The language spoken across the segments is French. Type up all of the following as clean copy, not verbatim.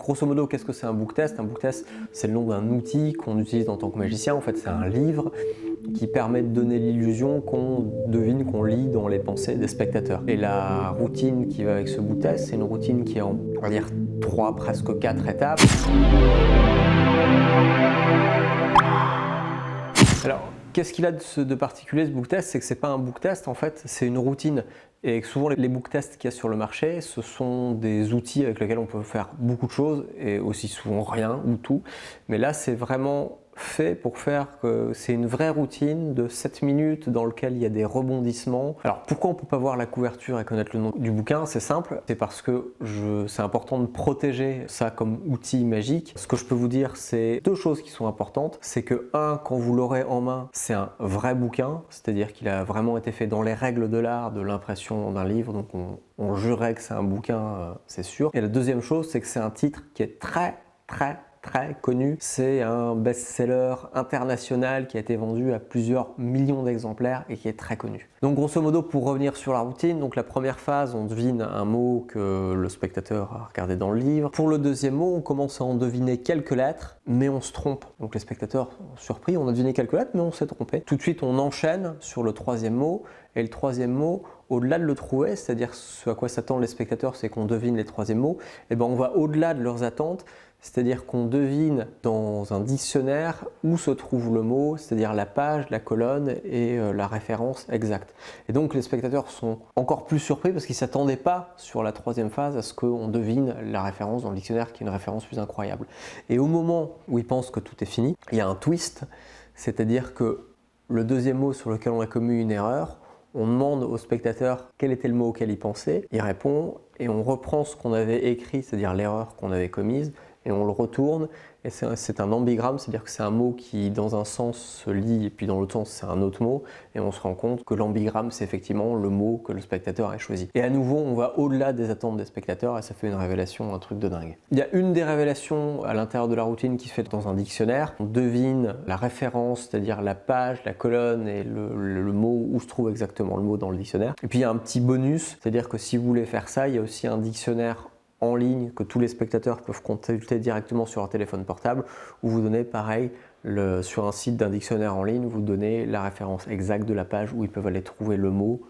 Grosso modo, qu'est-ce que c'est un book test? Un book test, c'est le nom d'un outil qu'on utilise en tant que magicien. En fait, c'est un livre qui permet de donner l'illusion qu'on devine, qu'on lit dans les pensées des spectateurs. Et la routine qui va avec ce book test, c'est une routine qui est en, on va dire, 3, presque 4 étapes. Alors, qu'est-ce qu'il a de particulier ce book test? C'est que c'est pas un book test, en fait, c'est une routine. Et souvent, les book tests qu'il y a sur le marché, ce sont des outils avec lesquels on peut faire beaucoup de choses et aussi souvent rien ou tout. Mais là, c'est vraiment fait pour faire que c'est une vraie routine de 7 minutes dans lequel il y a des rebondissements. Alors pourquoi on ne peut pas voir la couverture et connaître le nom du bouquin? C'est simple, c'est parce que c'est important de protéger ça comme outil magique. Ce que je peux vous dire, c'est 2 choses qui sont importantes. C'est que quand vous l'aurez en main, c'est un vrai bouquin, c'est-à-dire qu'il a vraiment été fait dans les règles de l'art, de l'impression d'un livre, donc on jurerait que c'est un bouquin, c'est sûr. Et la deuxième chose, c'est que c'est un titre qui est très connu. C'est un best-seller international qui a été vendu à plusieurs millions d'exemplaires et qui est très connu. Donc grosso modo, pour revenir sur la routine, donc la première phase, on devine un mot que le spectateur a regardé dans le livre. Pour le deuxième mot, on commence à en deviner quelques lettres, mais on se trompe. Donc les spectateurs sont surpris, on a deviné quelques lettres, mais on s'est trompé. Tout de suite, on enchaîne sur le troisième mot, et le troisième mot, au-delà de le trouver, c'est-à-dire ce à quoi s'attendent les spectateurs, c'est qu'on devine les troisièmes mots, et ben on va au-delà de leurs attentes, c'est-à-dire qu'on devine dans un dictionnaire où se trouve le mot, c'est-à-dire la page, la colonne et la référence exacte. Et donc les spectateurs sont encore plus surpris parce qu'ils ne s'attendaient pas sur la troisième phase à ce qu'on devine la référence dans le dictionnaire qui est une référence plus incroyable. Et au moment où ils pensent que tout est fini, il y a un twist, c'est-à-dire que le deuxième mot sur lequel on a commis une erreur, on demande au spectateur quel était le mot auquel il pensait, il répond et on reprend ce qu'on avait écrit, c'est-à-dire l'erreur qu'on avait commise, et on le retourne, et c'est un ambigramme, c'est-à-dire que c'est un mot qui dans un sens se lit et puis dans l'autre sens c'est un autre mot, et on se rend compte que l'ambigramme c'est effectivement le mot que le spectateur a choisi. Et à nouveau on va au-delà des attentes des spectateurs et ça fait une révélation, un truc de dingue. Il y a une des révélations à l'intérieur de la routine qui se fait dans un dictionnaire, on devine la référence, c'est-à-dire la page, la colonne et le mot où se trouve exactement le mot dans le dictionnaire. Et puis il y a un petit bonus, c'est-à-dire que si vous voulez faire ça, il y a aussi un dictionnaire en ligne que tous les spectateurs peuvent consulter directement sur leur téléphone portable, où vous donnez pareil, sur un site d'un dictionnaire en ligne, vous donnez la référence exacte de la page où ils peuvent aller trouver le mot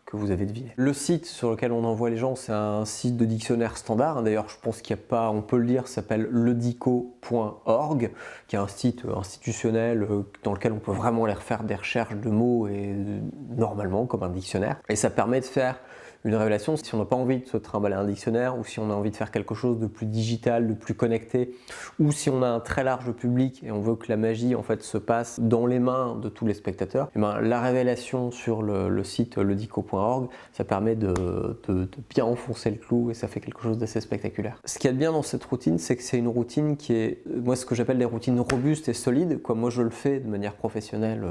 que vous avez deviné. Le site sur lequel on envoie les gens, c'est un site de dictionnaire standard. D'ailleurs, je pense qu'il n'y a pas, on peut le dire, ça s'appelle ledico.org, qui est un site institutionnel dans lequel on peut vraiment aller faire des recherches de mots et normalement comme un dictionnaire. Et ça permet de faire une révélation si on n'a pas envie de se trimballer un dictionnaire ou si on a envie de faire quelque chose de plus digital, de plus connecté, ou si on a un très large public et on veut que la magie en fait se passe dans les mains de tous les spectateurs. Et ben, la révélation sur le site ledico.org, ça permet de bien enfoncer le clou et ça fait quelque chose d'assez spectaculaire. Ce qu'il y a de bien dans cette routine, c'est que c'est une routine qui est, moi ce que j'appelle des routines robustes et solides, quoi. Moi je le fais de manière professionnelle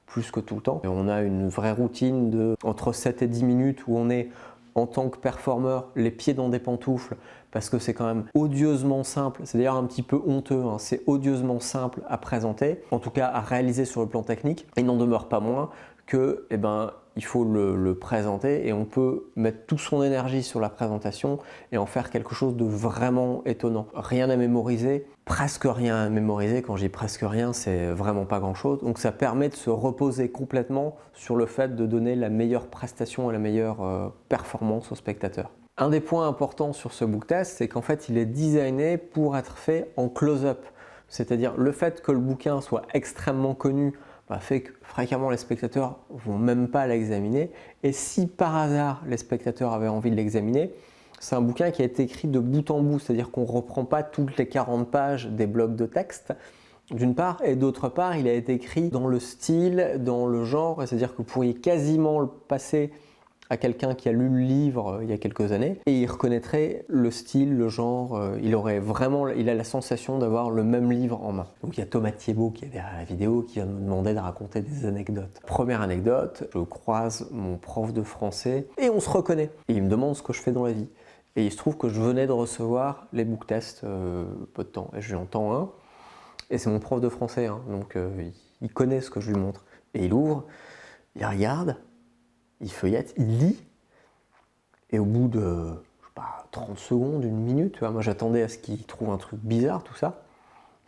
plus que tout le temps. Et on a une vraie routine de entre 7 et 10 minutes où on est en tant que performeur les pieds dans des pantoufles parce que c'est quand même odieusement simple, c'est d'ailleurs un petit peu honteux, hein. C'est odieusement simple à présenter, en tout cas à réaliser sur le plan technique. Il n'en demeure pas moins que il faut le présenter et on peut mettre toute son énergie sur la présentation et en faire quelque chose de vraiment étonnant. Rien à mémoriser, presque rien à mémoriser. Quand je dis presque rien, c'est vraiment pas grand chose. Donc ça permet de se reposer complètement sur le fait de donner la meilleure prestation et la meilleure performance au spectateur. Un des points importants sur ce book test, c'est qu'en fait il est designé pour être fait en close-up. C'est-à-dire le fait que le bouquin soit extrêmement connu fait que fréquemment les spectateurs vont même pas l'examiner, et si par hasard les spectateurs avaient envie de l'examiner, c'est un bouquin qui a été écrit de bout en bout, c'est-à-dire qu'on ne reprend pas toutes les 40 pages des blocs de texte, d'une part, et d'autre part, il a été écrit dans le style, dans le genre, c'est-à-dire que vous pourriez quasiment le passer à quelqu'un qui a lu le livre il y a quelques années et il reconnaîtrait le style, le genre, il a la sensation d'avoir le même livre en main. Donc il y a Thomas Thiébaut qui est derrière la vidéo qui vient me demander de raconter des anecdotes. Première anecdote, je croise mon prof de français et on se reconnaît. Et il me demande ce que je fais dans la vie. Et il se trouve que je venais de recevoir les book tests peu de temps. Et je lui en tends un. Et c'est mon prof de français, hein, donc il connaît ce que je lui montre. Et il ouvre, il regarde, il feuillette, il lit, et au bout de, je sais 30 secondes, une minute. Tu vois. Moi, j'attendais à ce qu'il trouve un truc bizarre, tout ça.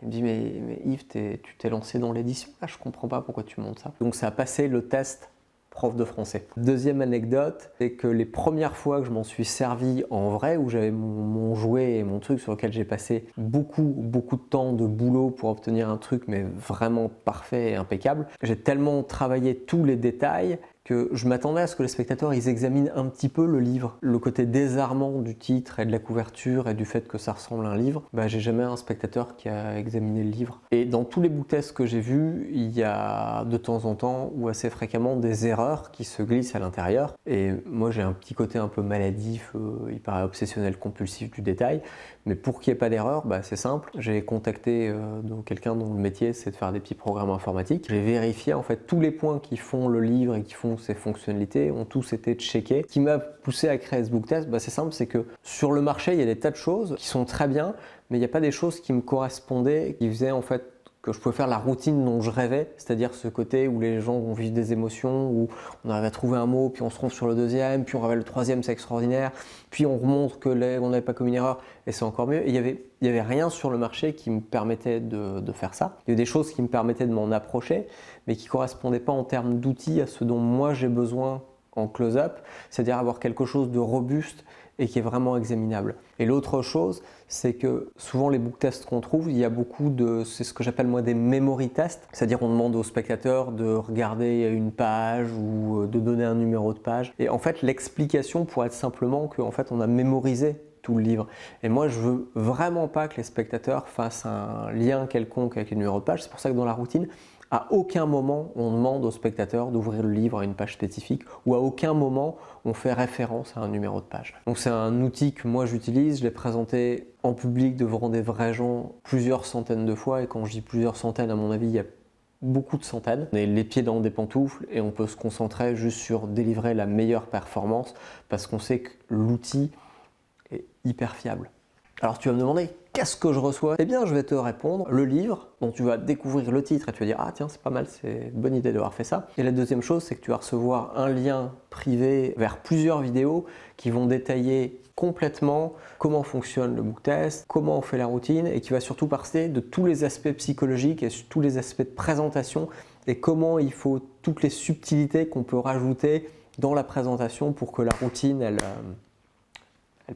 Il me dit, mais Yves, tu t'es lancé dans l'édition? Là, je comprends pas pourquoi tu montes ça. Donc, ça a passé le test prof de français. Deuxième anecdote, c'est que les premières fois que je m'en suis servi en vrai, où j'avais mon jouet et mon truc sur lequel j'ai passé beaucoup de temps de boulot pour obtenir un truc mais vraiment parfait et impeccable, j'ai tellement travaillé tous les détails que je m'attendais à ce que les spectateurs ils examinent un petit peu le livre. Le côté désarmant du titre et de la couverture et du fait que ça ressemble à un livre, j'ai jamais un spectateur qui a examiné le livre. Et dans tous les book tests que j'ai vus, il y a de temps en temps ou assez fréquemment des erreurs qui se glissent à l'intérieur. Et moi j'ai un petit côté un peu maladif, il paraît obsessionnel compulsif du détail. Mais pour qu'il n'y ait pas d'erreur, c'est simple. J'ai contacté quelqu'un dont le métier c'est de faire des petits programmes informatiques. J'ai vérifié en fait tous les points qui font le livre et qui font ses fonctionnalités ont tous été checkés. Ce qui m'a poussé à créer ce book test, c'est simple, c'est que sur le marché il y a des tas de choses qui sont très bien, mais il n'y a pas des choses qui me correspondaient, qui faisaient en fait que je pouvais faire la routine dont je rêvais, c'est-à-dire ce côté où les gens vont vivre des émotions, où on arrive à trouver un mot, puis on se trompe sur le deuxième, puis on révèle le troisième, c'est extraordinaire, puis on remonte que on n'avait pas commis une erreur, et c'est encore mieux. Et il y avait rien sur le marché qui me permettait de faire ça. Il y a des choses qui me permettaient de m'en approcher, mais qui ne correspondaient pas en termes d'outils à ce dont moi j'ai besoin en close-up, c'est-à-dire avoir quelque chose de robuste et qui est vraiment examinable. Et l'autre chose, c'est que souvent les book tests qu'on trouve, il y a beaucoup c'est ce que j'appelle moi des memory tests, c'est-à-dire on demande aux spectateurs de regarder une page ou de donner un numéro de page. Et en fait, l'explication pourrait être simplement qu'en fait on a mémorisé tout le livre. Et moi, je veux vraiment pas que les spectateurs fassent un lien quelconque avec les numéros de page. C'est pour ça que dans la routine, à aucun moment on demande aux spectateurs d'ouvrir le livre à une page spécifique ou à aucun moment on fait référence à un numéro de page. Donc c'est un outil que moi j'utilise, je l'ai présenté en public devant des vrais gens plusieurs centaines de fois et quand je dis plusieurs centaines, à mon avis, il y a beaucoup de centaines. On est les pieds dans des pantoufles et on peut se concentrer juste sur délivrer la meilleure performance parce qu'on sait que l'outil est hyper fiable. Alors tu vas me demander, qu'est-ce que je reçois? Eh bien je vais te répondre, le livre dont tu vas découvrir le titre et tu vas dire ah tiens c'est pas mal, c'est une bonne idée d'avoir fait ça. Et la deuxième chose c'est que tu vas recevoir un lien privé vers plusieurs vidéos qui vont détailler complètement comment fonctionne le book test, comment on fait la routine et qui va surtout parler de tous les aspects psychologiques et tous les aspects de présentation et comment il faut toutes les subtilités qu'on peut rajouter dans la présentation pour que la routine elle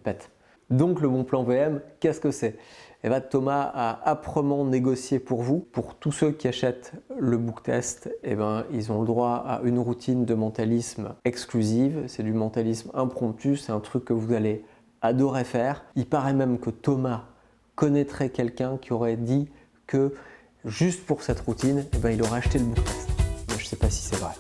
pète. Donc le bon plan VM, qu'est-ce que c'est? Eh bien, Thomas a âprement négocié pour vous. Pour tous ceux qui achètent le book test, eh ben, ils ont le droit à une routine de mentalisme exclusive. C'est du mentalisme impromptu, c'est un truc que vous allez adorer faire. Il paraît même que Thomas connaîtrait quelqu'un qui aurait dit que juste pour cette routine, eh ben, il aurait acheté le book test. Mais je ne sais pas si c'est vrai.